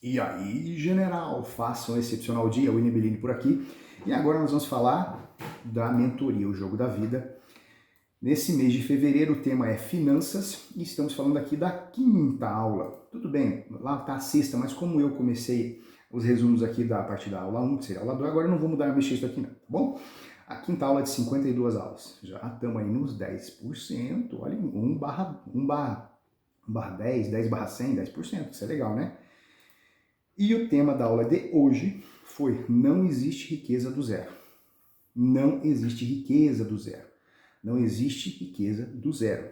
E aí, general, faça um excepcional dia, Winnie Bellini por aqui. E agora nós vamos falar da mentoria, o jogo da vida. Nesse mês de fevereiro o tema é finanças e estamos falando aqui da quinta aula. Tudo bem, lá está a sexta, mas como eu comecei os resumos aqui da partir da aula 1, que seria a aula 2, agora eu não vou mudar mexer isso aqui não, tá bom? A quinta aula é de 52 aulas. Já estamos aí nos 10%, olha, 1/10, 10/100, 10%, isso é legal, né? E o tema da aula de hoje foi: não existe riqueza do zero. Não existe riqueza do zero. Não existe riqueza do zero.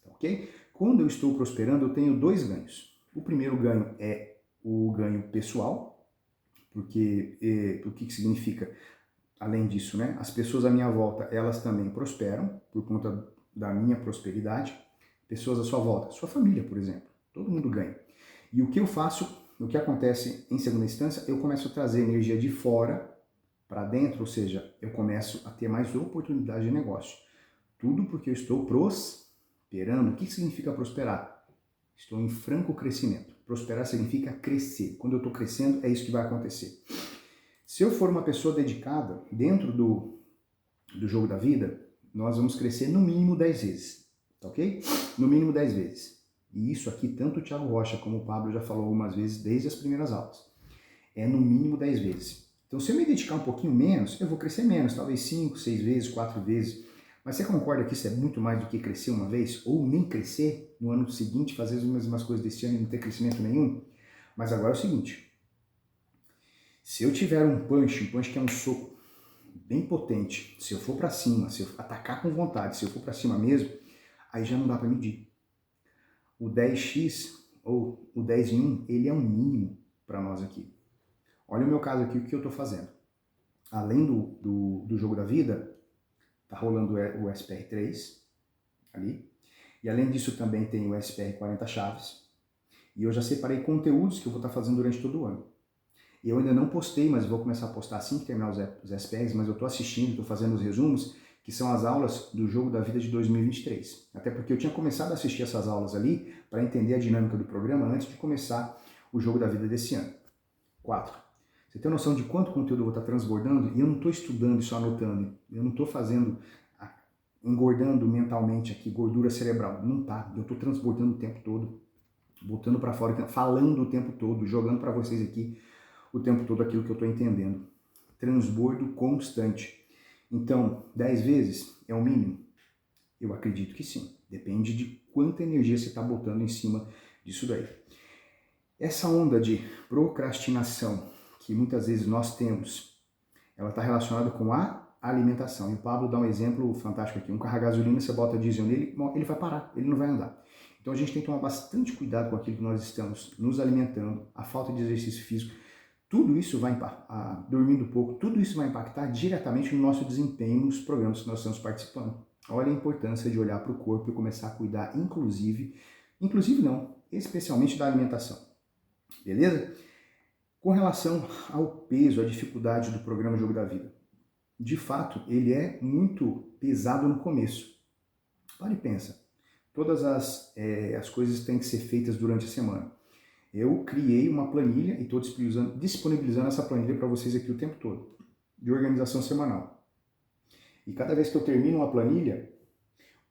Ok? Quando eu estou prosperando, eu tenho dois ganhos. O primeiro ganho é o ganho pessoal, porque o que significa, além disso, né? As pessoas à minha volta, elas também prosperam por conta da minha prosperidade. Pessoas à sua volta, sua família, por exemplo. Todo mundo ganha. E o que eu faço, o que acontece em segunda instância, eu começo a trazer energia de fora para dentro, ou seja, eu começo a ter mais oportunidade de negócio. Tudo porque eu estou prosperando. O que significa prosperar? Estou em franco crescimento. Prosperar significa crescer. Quando eu estou crescendo, é isso que vai acontecer. Se eu for uma pessoa dedicada dentro do jogo da vida, nós vamos crescer no mínimo 10 vezes, tá ok? No mínimo 10 vezes. E isso aqui, tanto o Thiago Rocha como o Pablo já falou algumas vezes desde as primeiras aulas. É no mínimo 10 vezes. Então, se eu me dedicar um pouquinho menos, eu vou crescer menos, talvez 5, 6 vezes, 4 vezes. Mas você concorda que isso é muito mais do que crescer uma vez? Ou nem crescer no ano seguinte, fazer as mesmas coisas desse ano e não ter crescimento nenhum? Mas agora é o seguinte, se eu tiver um punch que é um soco bem potente, se eu for para cima, se eu atacar com vontade, se eu for para cima mesmo, aí já não dá para medir. O 10x ou o 10 em 1, ele é um mínimo para nós aqui. Olha o meu caso aqui, o que eu estou fazendo. Além do jogo da vida, tá rolando o SPR3 ali. E além disso também tem o SPR 40 chaves. E eu já separei conteúdos que eu vou estar fazendo durante todo o ano. Eu ainda não postei, mas vou começar a postar assim que terminar os SPRs, mas eu estou assistindo, estou fazendo os resumos, que são as aulas do Jogo da Vida de 2023. Até porque eu tinha começado a assistir essas aulas ali para entender a dinâmica do programa antes de começar o Jogo da Vida desse ano. 4. Você tem noção de quanto conteúdo eu vou estar transbordando? E eu não estou estudando e só anotando. Eu não estou engordando mentalmente aqui, gordura cerebral. Não tá. Eu estou transbordando o tempo todo, botando para fora, falando o tempo todo, jogando para vocês aqui o tempo todo aquilo que eu estou entendendo. Transbordo constante. Então, 10 vezes é o mínimo? Eu acredito que sim. Depende de quanta energia você está botando em cima disso daí. Essa onda de procrastinação que muitas vezes nós temos, ela está relacionada com a alimentação. E o Pablo dá um exemplo fantástico aqui. Um carro a gasolina, você bota diesel nele, ele vai parar, ele não vai andar. Então a gente tem que tomar bastante cuidado com aquilo que nós estamos nos alimentando, a falta de exercício físico. Tudo isso vai impactar, dormindo pouco, tudo isso vai impactar diretamente no nosso desempenho nos programas que nós estamos participando. Olha a importância de olhar para o corpo e começar a cuidar, especialmente da alimentação. Beleza? Com relação ao peso, à dificuldade do programa Jogo da Vida, de fato, ele é muito pesado no começo. Para e pensa, todas as coisas têm que ser feitas durante a semana. Eu criei uma planilha e estou disponibilizando essa planilha para vocês aqui o tempo todo, de organização semanal. E cada vez que eu termino uma planilha,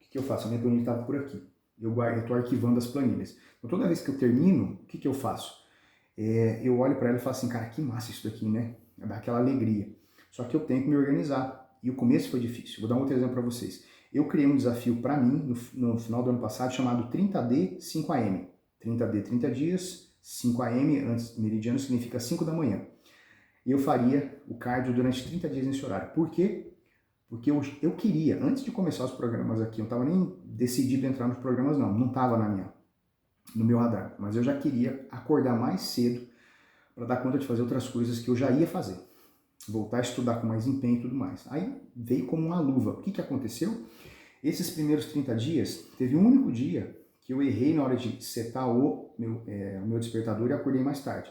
o que eu faço? A minha planilha estava por aqui. Eu estou arquivando as planilhas. Então toda vez que eu termino, o que eu faço? Eu olho para ela e falo assim, cara, que massa isso daqui, né? Dá aquela alegria. Só que eu tenho que me organizar. E o começo foi difícil. Vou dar um outro exemplo para vocês. Eu criei um desafio para mim no final do ano passado chamado 30D 5AM. 30D, 30 dias, 5AM, antes meridiano, significa 5 da manhã. E eu faria o cardio durante 30 dias nesse horário. Por quê? Porque eu queria, antes de começar os programas aqui, eu não estava nem decidido a entrar nos programas não estava no meu radar, mas eu já queria acordar mais cedo para dar conta de fazer outras coisas que eu já ia fazer. Voltar a estudar com mais empenho e tudo mais. Aí veio como uma luva. O que aconteceu? Esses primeiros 30 dias, teve um único dia que eu errei na hora de setar o meu despertador e acordei mais tarde.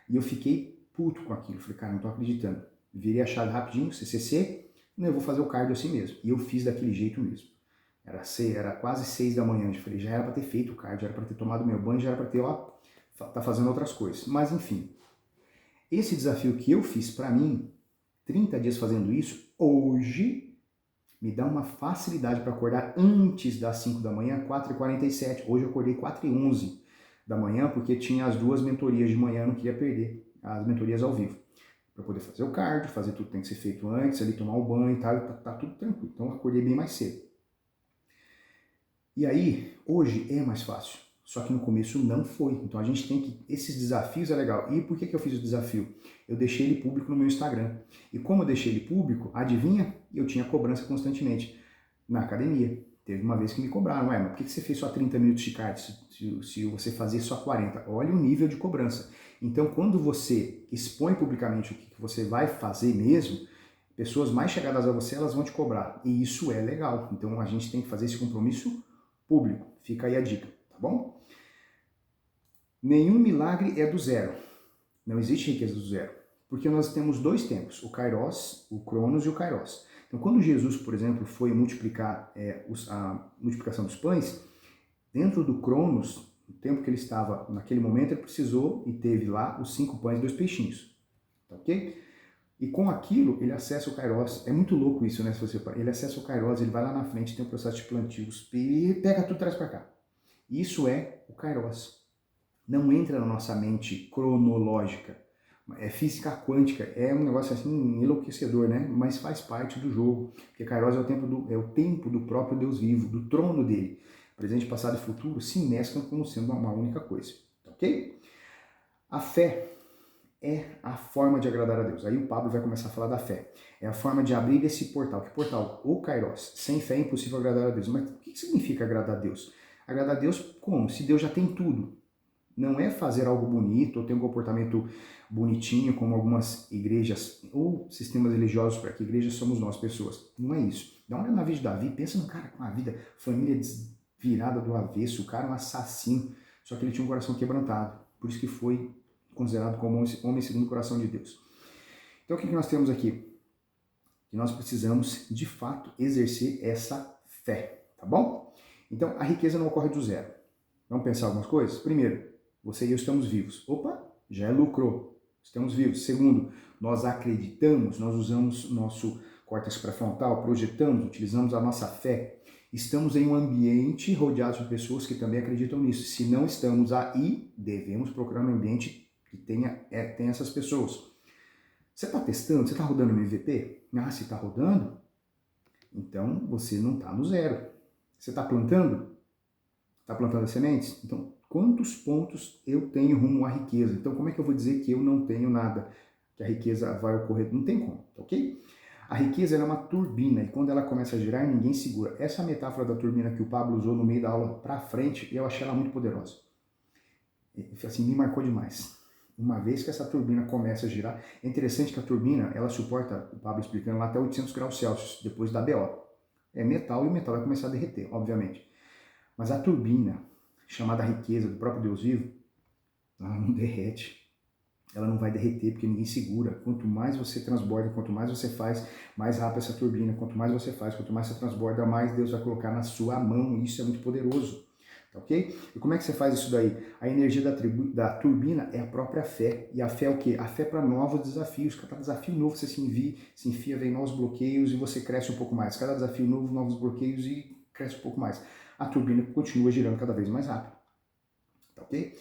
E eu fiquei puto com aquilo. Falei, cara, não tô acreditando. Virei a chave rapidinho, CCC, não, eu vou fazer o cardio assim mesmo. E eu fiz daquele jeito mesmo. Era quase 6 da manhã. Eu falei, já era para ter feito o cardio, já era para ter tomado meu banho, já era para ter tá fazendo outras coisas. Mas enfim, esse desafio que eu fiz para mim, 30 dias fazendo isso, hoje me dá uma facilidade para acordar antes das 5 da manhã, 4h47. Hoje eu acordei 4h11 da manhã, porque tinha as 2 mentorias de manhã, eu não queria perder as mentorias ao vivo. Para poder fazer o cardio, fazer tudo que tem que ser feito antes, ali tomar o banho e tal, tá tudo tranquilo. Então eu acordei bem mais cedo. E aí, hoje é mais fácil. Só que no começo não foi. Então a gente tem que... Esses desafios é legal. E por que eu fiz o desafio? Eu deixei ele público no meu Instagram. E como eu deixei ele público, adivinha? Eu tinha cobrança constantemente na academia. Teve uma vez que me cobraram, mas por que você fez só 30 minutos de cardio se você fazia só 40? Olha o nível de cobrança. Então quando você expõe publicamente o que você vai fazer mesmo, pessoas mais chegadas a você, elas vão te cobrar. E isso é legal. Então a gente tem que fazer esse compromisso público. Fica aí a dica, tá bom? Nenhum milagre é do zero. Não existe riqueza do zero. Porque nós temos 2 tempos, o Kairos, o Cronos e o Kairos. Então, quando Jesus, por exemplo, foi multiplicar a multiplicação dos pães, dentro do Cronos, no tempo que ele estava naquele momento, ele precisou e teve lá os 5 pães e 2 peixinhos. Tá ok? E com aquilo, ele acessa o Kairos. É muito louco isso, né? Se você... Ele acessa o Kairos, ele vai lá na frente, tem um processo de plantio, e pega tudo e traz para cá. Isso é o Kairos. Não entra na nossa mente cronológica. É física quântica, é um negócio assim enlouquecedor, né? Mas faz parte do jogo. Porque Kairos é o tempo do próprio Deus vivo, do trono dele. Presente, passado e futuro se mesclam como sendo uma única coisa. Ok? A fé é a forma de agradar a Deus. Aí o Pablo vai começar a falar da fé. É a forma de abrir esse portal. Que portal? O Kairos. Sem fé é impossível agradar a Deus. Mas o que significa agradar a Deus? Agradar a Deus como? Se Deus já tem tudo. Não é fazer algo bonito ou ter um comportamento bonitinho, como algumas igrejas ou sistemas religiosos, para que igrejas somos nós, pessoas. Não é isso. Dá uma olhada na vida de Davi, pensa no cara com a vida, família virada do avesso, o cara é um assassino, só que ele tinha um coração quebrantado. Por isso que foi considerado como homem segundo o coração de Deus. Então o que nós temos aqui? Que nós precisamos, de fato, exercer essa fé, tá bom? Então a riqueza não ocorre do zero. Vamos pensar algumas coisas? Primeiro, você e eu estamos vivos. Opa, já é lucro. Estamos vivos. Segundo, nós acreditamos, nós usamos nosso córtex pré-frontal, projetamos, utilizamos a nossa fé. Estamos em um ambiente rodeado de pessoas que também acreditam nisso. Se não estamos aí, devemos procurar um ambiente que tenha essas pessoas. Você está testando? Você está rodando no MVP? Ah, se está rodando, então você não está no zero. Você está plantando? Está plantando as sementes? Então, quantos pontos eu tenho rumo à riqueza? Então, como é que eu vou dizer que eu não tenho nada? Que a riqueza vai ocorrer? Não tem como, ok? A riqueza é uma turbina e quando ela começa a girar, ninguém segura. Essa metáfora da turbina que o Pablo usou no meio da aula para frente, eu achei ela muito poderosa. Assim, me marcou demais. Uma vez que essa turbina começa a girar, é interessante que a turbina, ela suporta, o Pablo explicando lá, até 800 graus Celsius, depois da BO. É metal e o metal vai começar a derreter, obviamente. Mas a turbina, chamada riqueza do próprio Deus vivo, ela não derrete. Ela não vai derreter porque ninguém segura. Quanto mais você transborda, quanto mais você faz, mais rápido essa turbina. Quanto mais você faz, quanto mais você transborda, mais Deus vai colocar na sua mão. Isso é muito poderoso. Ok? E como é que você faz isso daí? A energia da turbina é a própria fé. E a fé é o quê? A fé para novos desafios. Cada desafio novo você se enfia, vem novos bloqueios e você cresce um pouco mais. Cada desafio novo, novos bloqueios e cresce um pouco mais. A turbina continua girando cada vez mais rápido. Tá ok?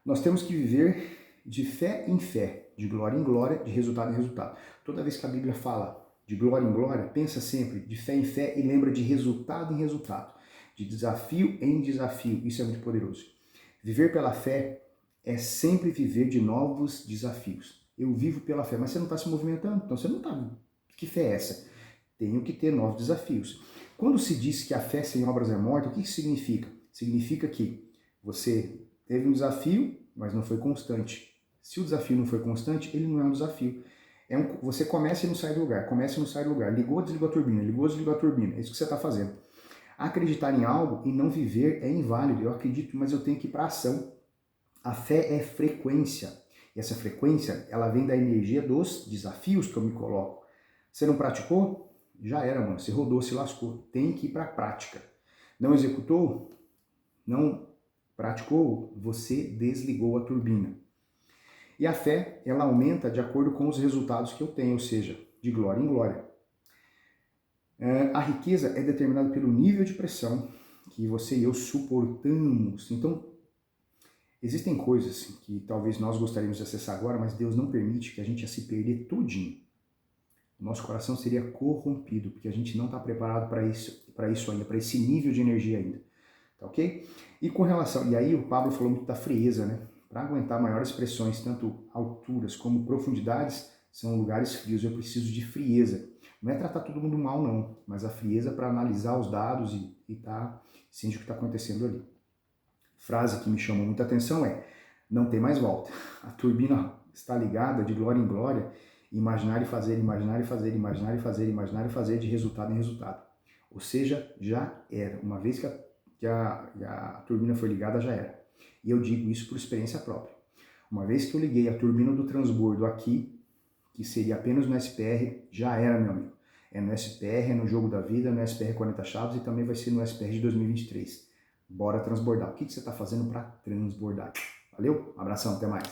Nós temos que viver de fé em fé, de glória em glória, de resultado em resultado. Toda vez que a Bíblia fala de glória em glória, pensa sempre de fé em fé e lembra de resultado em resultado, de desafio em desafio. Isso é muito poderoso. Viver pela fé é sempre viver de novos desafios. Eu vivo pela fé, mas você não está se movimentando, então você não está... Que fé é essa? Tenho que ter novos desafios. Quando se diz que a fé sem obras é morta, o que isso significa? Significa que você teve um desafio, mas não foi constante. Se o desafio não foi constante, ele não é um desafio. Você começa e não sai do lugar, começa e não sai do lugar. Ligou, desligou a turbina, ligou, desligou a turbina. É isso que você está fazendo. Acreditar em algo e não viver é inválido. Eu acredito, mas eu tenho que ir para a ação. A fé é frequência. E essa frequência, ela vem da energia dos desafios que eu me coloco. Você não praticou? Já era, mano. Você rodou, se lascou. Tem que ir para a prática. Não executou? Não praticou, você desligou a turbina. E a fé, ela aumenta de acordo com os resultados que eu tenho, ou seja, de glória em glória. A riqueza é determinada pelo nível de pressão que você e eu suportamos. Então, existem coisas que talvez nós gostaríamos de acessar agora, mas Deus não permite, que a gente ia se perder tudinho. O nosso coração seria corrompido, porque a gente não está preparado para isso ainda, para esse nível de energia ainda. Tá ok? E com relação, e aí o Pablo falou muito da frieza, né? Para aguentar maiores pressões, tanto alturas como profundidades, são lugares frios. Eu preciso de frieza. Não é tratar todo mundo mal, não, mas a frieza para analisar os dados e tá ciente do que está acontecendo ali. Frase que me chamou muita atenção é: não tem mais volta. A turbina está ligada de glória em glória, imaginar e fazer, imaginar e fazer, imaginar e fazer, imaginar e fazer, de resultado em resultado. Ou seja, já era. Uma vez que a turbina foi ligada, já era. E eu digo isso por experiência própria. Uma vez que eu liguei a turbina do transbordo aqui, que seria apenas no SPR, já era, meu amigo. É no SPR, é no jogo da vida, no SPR 40 chaves e também vai ser no SPR de 2023. Bora transbordar. O que você está fazendo para transbordar? Valeu? Um abração, até mais.